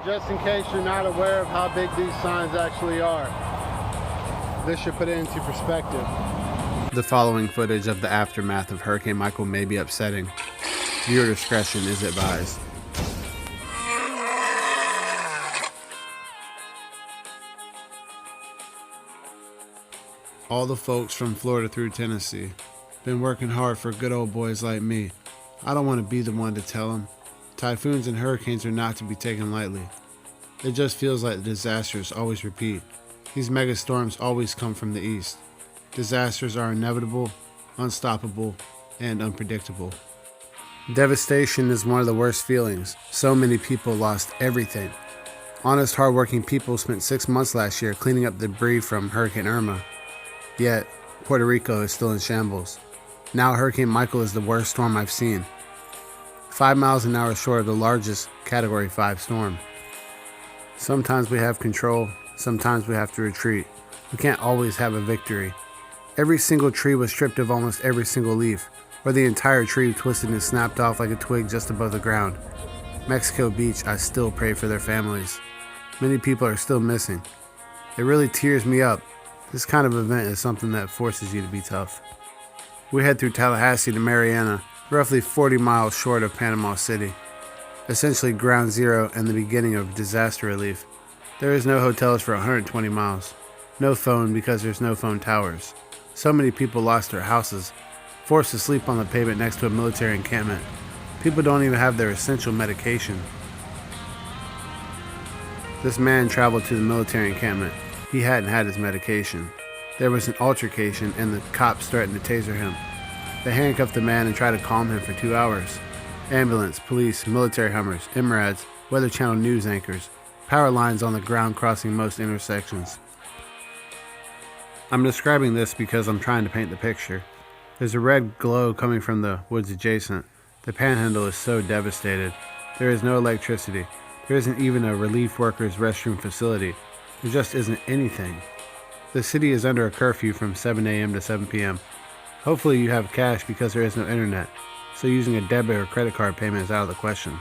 Just in case you're not aware of how big these signs actually are, this should put it into perspective. The following footage of the aftermath of Hurricane Michael may be upsetting. Viewer discretion is advised. All the folks from Florida through Tennessee been working hard for good old boys like me. I don't want to be the one to tell them. Typhoons and hurricanes are not to be taken lightly. It just feels like the disasters always repeat. These mega storms always come from the east. Disasters are inevitable, unstoppable, and unpredictable. Devastation is one of the worst feelings. So many people lost everything. Honest, hardworking people spent 6 months last year cleaning up debris from Hurricane Irma. Yet, Puerto Rico is still in shambles. Now Hurricane Michael is the worst storm I've seen. 5 miles an hour short of the largest Category 5 storm. Sometimes we have control, sometimes we have to retreat. We can't always have a victory. Every single tree was stripped of almost every single leaf, or the entire tree twisted and snapped off like a twig just above the ground. Mexico Beach, I still pray for their families. Many people are still missing. It really tears me up. This kind of event is something that forces you to be tough. We head through Tallahassee to Mariana, roughly 40 miles short of Panama City. Essentially ground zero and the beginning of disaster relief. There is no hotels for 120 miles. No phone because there's no phone towers. So many people lost their houses, forced to sleep on the pavement next to a military encampment. People don't even have their essential medication. This man traveled to the military encampment. He hadn't had his medication. There was an altercation and the cops threatened to taser him. They handcuffed the man and tried to calm him for 2 hours. Ambulance, police, military Hummers, MRADs, Weather Channel news anchors, power lines on the ground crossing most intersections. I'm describing this because I'm trying to paint the picture. There's a red glow coming from the woods adjacent. The Panhandle is so devastated. There is no electricity. There isn't even a relief workers' restroom facility. There just isn't anything. The city is under a curfew from 7 a.m. to 7 p.m. Hopefully you have cash because there is no internet, so using a debit or credit card payment is out of the question.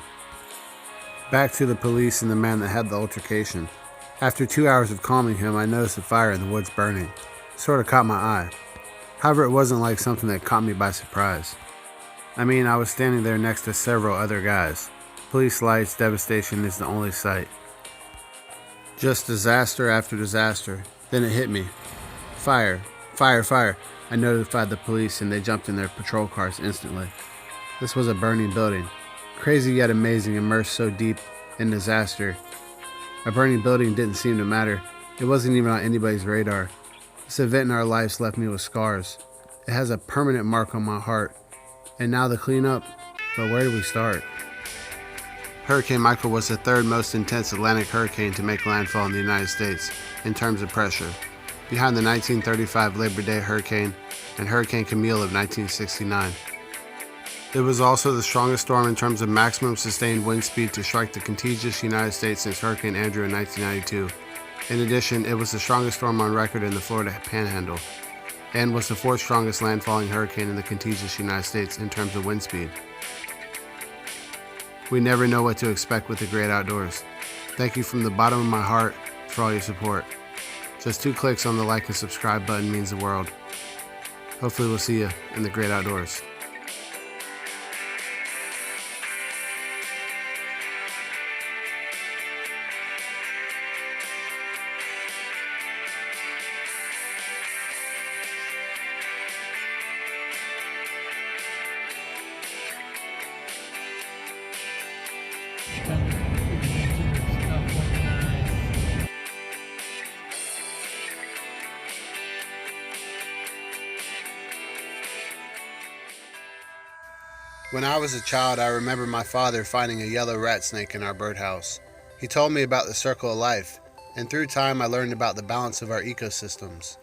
Back to the police and the man that had the altercation. After 2 hours of calming him, I noticed a fire in the woods burning. Sort of caught my eye. However, it wasn't like something that caught me by surprise. I mean, I was standing there next to several other guys. Police lights, devastation is the only sight. Just disaster after disaster. Then it hit me. Fire, fire, fire. I notified the police and they jumped in their patrol cars instantly. This was a burning building. Crazy yet amazing, immersed so deep in disaster. A burning building didn't seem to matter. It wasn't even on anybody's radar. This event in our lives left me with scars. It has a permanent mark on my heart. And now the cleanup, but where do we start? Hurricane Michael was the third most intense Atlantic hurricane to make landfall in the United States in terms of pressure, behind the 1935 Labor Day hurricane and Hurricane Camille of 1969. It was also the strongest storm in terms of maximum sustained wind speed to strike the contiguous United States since Hurricane Andrew in 1992. In addition, it was the strongest storm on record in the Florida Panhandle, and was the fourth strongest landfalling hurricane in the contiguous United States in terms of wind speed. We never know what to expect with the great outdoors. Thank you from the bottom of my heart for all your support. Just 2 clicks on the like and subscribe button means the world. Hopefully we'll see you in the great outdoors. When I was a child, I remember my father finding a yellow rat snake in our birdhouse. He told me about the circle of life, and through time I learned about the balance of our ecosystems.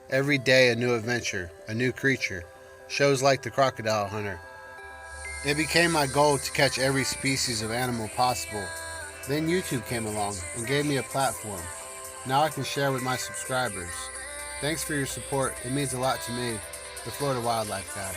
Every day a new adventure, a new creature, shows like The Crocodile Hunter. It became my goal to catch every species of animal possible. Then YouTube came along and gave me a platform. Now I can share with my subscribers. Thanks for your support. It means a lot to me, the Florida Wildlife Guy.